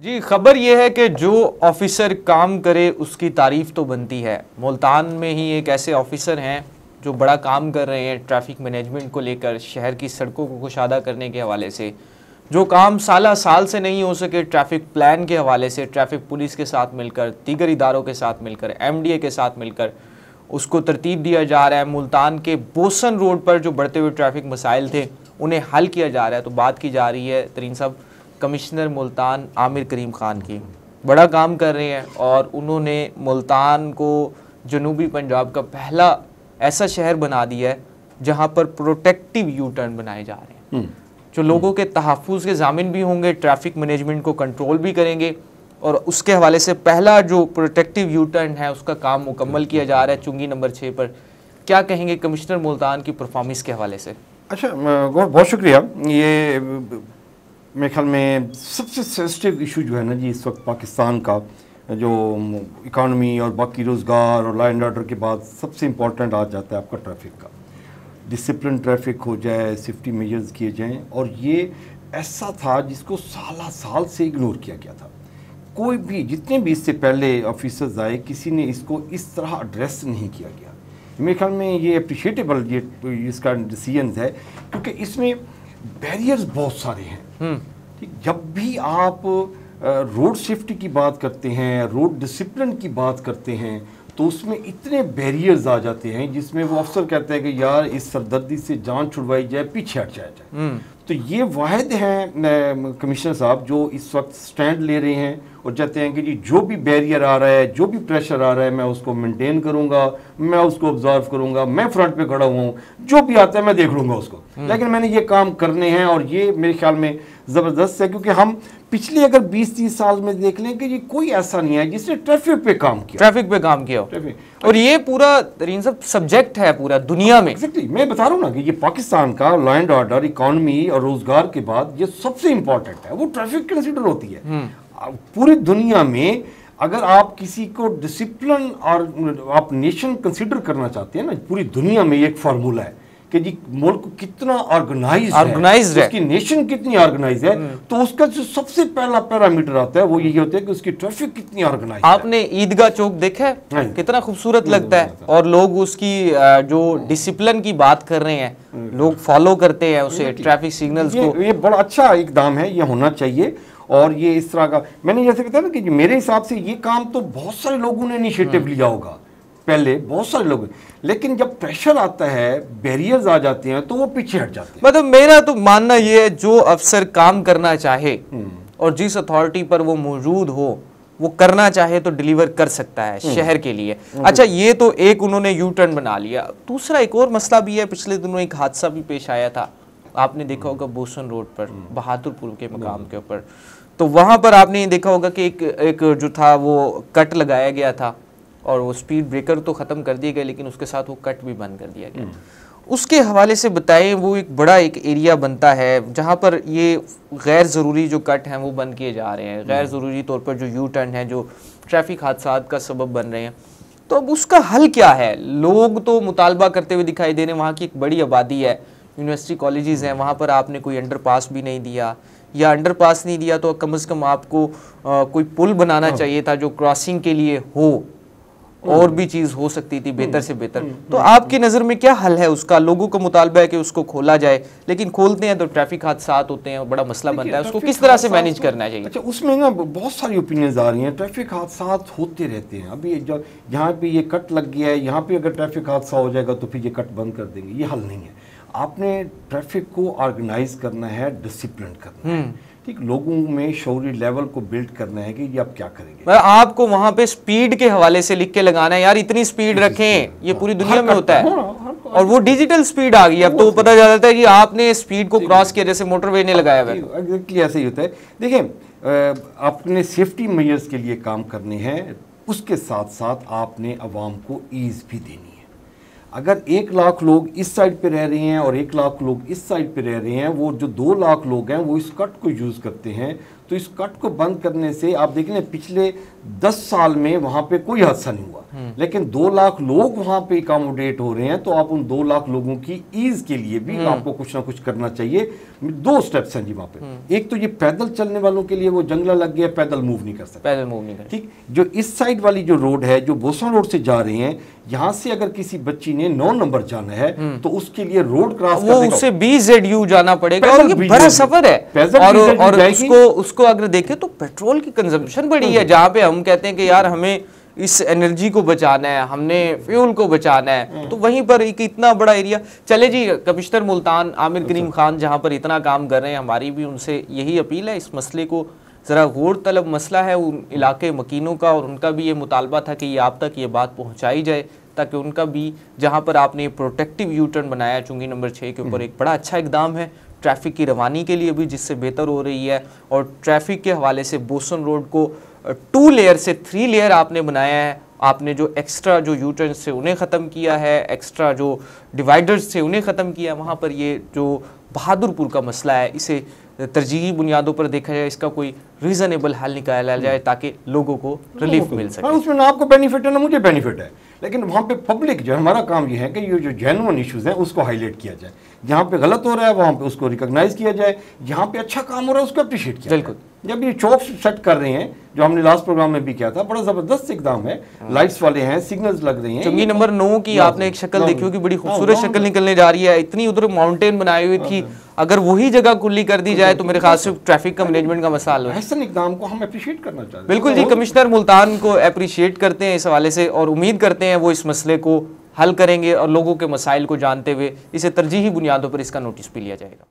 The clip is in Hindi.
जी, खबर यह है कि जो ऑफिसर काम करे उसकी तारीफ तो बनती है। मुल्तान में ही एक ऐसे ऑफिसर हैं जो बड़ा काम कर रहे हैं ट्रैफिक मैनेजमेंट को लेकर, शहर की सड़कों को कुशादा करने के हवाले से। जो काम साल से नहीं हो सके ट्रैफिक प्लान के हवाले से, ट्रैफिक पुलिस के साथ मिलकर, दीगर इदारों के साथ मिलकर, MDA के साथ मिलकर उसको तरतीब दिया जा रहा है। मुल्तान के बोसन रोड पर जो बढ़ते हुए ट्रैफिक मसाइल थे उन्हें हल किया जा रहा है। तो बात की जा रही है तरीन साहब कमिश्नर मुल्तान आमिर करीम ख़ान की, बड़ा काम कर रहे हैं और उन्होंने मुल्तान को जनूबी पंजाब का पहला ऐसा शहर बना दिया है जहां पर प्रोटेक्टिव यू टर्न बनाए जा रहे हैं जो लोगों के तहफ़्फ़ुज़ के ज़ामिन भी होंगे, ट्रैफिक मैनेजमेंट को कंट्रोल भी करेंगे। और उसके हवाले से पहला जो प्रोटेक्टिव यू टर्न है उसका काम मुकम्मल किया जा रहा है चुंगी नंबर 6 पर। क्या कहेंगे कमिश्नर मुल्तान की परफॉर्मेंस के हवाले से? अच्छा, बहुत शुक्रिया। ये मेरे ख्याल में सबसे सेंसिटिव इशू जो है ना जी इस वक्त पाकिस्तान का, जो इकानमी और बाकी रोज़गार और लॉ एंड ऑर्डर के बाद सबसे इम्पोर्टेंट आ जाता है आपका ट्रैफिक का। डिसिप्लिन ट्रैफिक हो जाए, सेफ्टी मेजर्स किए जाएं, और ये ऐसा था जिसको साल से इग्नोर किया गया था। कोई भी, जितने भी इससे पहले ऑफिसर्स आए, किसी ने इसको इस तरह एड्रेस नहीं किया गया। मेरे ख्याल में ये अप्रिशिएटेबल ये इसका डिसीजन है, क्योंकि इसमें बैरियर्स बहुत सारे हैं। ठीक, जब भी आप रोड सेफ्टी की बात करते हैं, रोड डिसिप्लिन की बात करते हैं, तो उसमें इतने बैरियर्स आ जाते हैं जिसमें वो अफसर कहते हैं कि यार इस सरदर्दी से जान छुड़वाई जाए, पीछे हट जाए। तो ये वाहिद हैं कमिश्नर साहब जो इस वक्त स्टैंड ले रहे हैं और चाहते हैं कि जी जो भी बैरियर आ रहा है, जो भी प्रेशर आ रहा है, मैं उसको मेंटेन करूंगा, मैं उसको ऑब्जर्व करूंगा, मैं फ्रंट पे खड़ा हुआ हूँ, जो भी आता है मैं देख लूंगा उसको। लेकिन मैंने ये काम करने हैं और ये मेरे ख्याल में ज़बरदस्त है, क्योंकि हम पिछले अगर 20-30 साल में देख लें कि ये कोई ऐसा नहीं है जिसने ट्रैफिक पे काम किया। और ये पूरा तरीन सब सब्जेक्ट है पूरा दुनिया में। एग्जैक्टली, मैं बता रहा हूँ ना कि ये पाकिस्तान का लॉ एंड ऑर्डर, इकोनॉमी और रोजगार के बाद ये सबसे इंपॉर्टेंट है, वो ट्रैफिक कंसिडर होती है। पूरी दुनिया में अगर आप किसी को डिसिप्लिन और आप नेशन कंसिडर करना चाहते हैं ना, पूरी दुनिया में एक फार्मूला है कि जी मुल्क कितना ऑर्गेनाइज्ड है, उसकी नेशन कितनी ऑर्गेनाइज है, तो उसका जो सबसे पहला पैरामीटर आता है वो यही होता है कि उसकी ट्रैफिक कितनी ऑर्गेनाइज है। आपने ईदगाह चौक देखा है, कितना खूबसूरत लगता है, और लोग उसकी जो डिसिप्लिन की बात कर रहे हैं, लोग फॉलो करते हैं उसे, ट्रैफिक सिग्नल्स को। ये बड़ा अच्छा इकदाम है, ये होना चाहिए। और ये इस तरह का, मैंने जैसे कहता ना कि मेरे हिसाब से ये काम तो बहुत सारे लोगों ने इनिशिएटिव लिया होगा पहले, बहुत सारे लोग, लेकिन जब प्रेशर आता है, बैरियर्स आ जाते हैं, तो वो पीछे हट जाते हैं। मतलब मेरा तो मानना ये है जो अफसर काम करना चाहे और जिस अथॉरिटी पर वो मौजूद हो, वो करना चाहे तो डिलीवर कर सकता है शहर के लिए। अच्छा, ये तो एक उन्होंने यू टर्न बना लिया। दूसरा एक और मसला भी है, पिछले दिनों एक हादसा भी पेश आया था, आपने देखा होगा बोसन रोड पर, बहादुरपुर के मकाम के ऊपर। तो वहां पर आपने देखा होगा कि एक जो था वो कट लगाया गया था और वो स्पीड ब्रेकर तो ख़त्म कर दिए गए, लेकिन उसके साथ वो कट भी बंद कर दिया गया। उसके हवाले से बताएं, वो एक बड़ा एक एरिया बनता है जहाँ पर ये गैर ज़रूरी जो कट हैं वो बंद किए जा रहे हैं, गैर ज़रूरी तौर पर जो यू टर्न है जो ट्रैफिक हादसात का सबब बन रहे हैं। तो अब उसका हल क्या है? लोग तो मुतालबा करते हुए दिखाई दे रहे हैं, वहाँ की एक बड़ी आबादी है, यूनिवर्सिटी कॉलेजेस हैं, वहाँ पर आपने कोई अंडरपास भी नहीं दिया, या अंडरपास नहीं दिया तो कम से कम आपको कोई पुल बनाना चाहिए था जो क्रॉसिंग के लिए हो, और भी चीज़ हो सकती थी बेहतर से बेहतर। तो आपकी नज़र में क्या हल है उसका? लोगों का मुतालबा है कि उसको खोला जाए, लेकिन खोलते हैं तो ट्रैफिक हादसात होते हैं, बड़ा मसला बनता है, उसको किस तरह से मैनेज करना चाहिए? अच्छा, उसमें ना बहुत सारी ओपिनियंस आ रही हैं। ट्रैफिक हादसात होते रहते हैं, अभी यहाँ पे ये कट लग गया है, यहाँ पे अगर ट्रैफिक हादसा हो जाएगा तो फिर ये कट बंद कर देंगे, ये हल नहीं है। आपने ट्रैफिक को ऑर्गेनाइज करना है, डिसिप्लिन करना है, ठीक, लोगों में शौरी लेवल को बिल्ड करना है कि ये आप क्या करेंगे। आपको वहां पे स्पीड के हवाले से लिख के लगाना है, यार इतनी स्पीड रखें, ये पूरी दुनिया में होता है। और वो डिजिटल स्पीड आ गई, अब तो पता चल जाता है कि आपने स्पीड को क्रॉस किया, जैसे मोटरवे ने लगाया हुआ है। एग्जैक्टली ऐसे ही होता है। देखिए, आपने सेफ्टी मेजर्स के लिए काम करने हैं, उसके साथ साथ आपने अवाम को ईज भी देनी है। अगर 1 लाख लोग इस साइड पे रह रहे हैं और 1 लाख लोग इस साइड पे रह रहे हैं, वो जो 2 लाख लोग हैं वो इस कट को यूज़ करते हैं, तो इस कट को बंद करने से आप देख लें पिछले 10 साल में वहां पे कोई हादसा नहीं हुआ, लेकिन 2 लाख लोग वहां पे अकोमोडेट हो रहे हैं, तो आप उन 2 लाख लोगों की ईज के लिए भी आपको कुछ ना कुछ करना चाहिए। 2 स्टेप्स हैं जी वहां पे। एक तो ये पैदल चलने वालों के लिए वो जंगला लग गया, पैदल मूव नहीं कर सकते, पैदल मूव नहीं कर, ठीक। जो इस साइड वाली जो रोड है, जो बोसा रोड से जा रहे हैं, यहाँ से अगर किसी बच्ची ने 9 नंबर जाना है तो उसके लिए रोड क्रॉस वो उसे BZU जाना पड़ेगा, और ये बड़ा सफर है। और उसको अगर देखें तो पेट्रोल की कंजम्पशन बड़ी है, जहाँ पे हम कहते हैं कि यार हमें इस एनर्जी को बचाना है, हमने फ्यूल को बचाना है, तो वहीं पर एक इतना बड़ा एरिया। चले जी, कमिश्नर मुल्तान आमिर करीम खान जहाँ पर इतना काम कर रहे हैं, हमारी भी उनसे यही अपील है, इस मसले को ज़रा गौर तलब मसला है उन इलाके मकीनों का, और उनका भी ये मुतालबा था कि ये आप तक ये बात पहुँचाई जाए, ताकि उनका भी जहाँ पर आपने प्रोटेक्टिव यू टर्न बनाया चुंगी नंबर 6 के ऊपर, एक बड़ा अच्छा इकदाम है ट्रैफिक की रवानी के लिए भी, जिससे बेहतर हो रही है। और ट्रैफिक के हवाले से बोसन रोड को 2 लेयर से 3 लेयर आपने बनाया है। आपने जो एक्स्ट्रा जो यू टर्न से उन्हें ख़त्म किया है, एक्स्ट्रा जो डिवाइडर्स से उन्हें ख़त्म किया, वहाँ पर ये जो बहादुरपुर का मसला है, इसे तरजीही बुनियादों पर देखा जाए, इसका कोई रीज़नेबल हल निकाला जाए ताकि लोगों को रिलीफ मिल सके। उसमें ना आपको बेनिफिट है ना मुझे बेनिफिट है, लेकिन वहाँ पे पब्लिक जो हमारा काम ये है कि ये जो जेन्युइन इश्यूज हैं उसको हाईलाइट किया जाए, जहाँ पे गलत हो रहा है वहाँ पे उसको रिकॉग्नाइज किया जाए, जहाँ पे अच्छा काम हो रहा है उसको अप्रिशिएट किया जाए। बिल्कुल। जब ये चौक सेट कर रहे हैं, जो हमने लास्ट प्रोग्राम में भी किया था, बड़ा जबरदस्त इकदाम है, लाइट्स वाले हैं, सिग्नल्स लग रही हैं। चुंगी नंबर 9 की आपने एक शक्ल देखी होगी, बड़ी खूबसूरत शक्ल निकलने जा रही है, इतनी उधर माउंटेन बनाई हुई थी, अगर वही जगह खुली कर दी जाए तो मेरे ख्याल से ट्रैफिक का मैनेजमेंट का मसला है। ऐसा इकदाम को हम अप्रिशिएट करना चाहते हैं। बिल्कुल जी, कमिश्नर मुल्तान को अप्रिशिएट करते हैं इस हवाले से, और उम्मीद करते हैं वो इस मसले को हल करेंगे और लोगों के मसाइल को जानते हुए इसे तरजीही बुनियादों पर इसका नोटिस भी लिया जाएगा।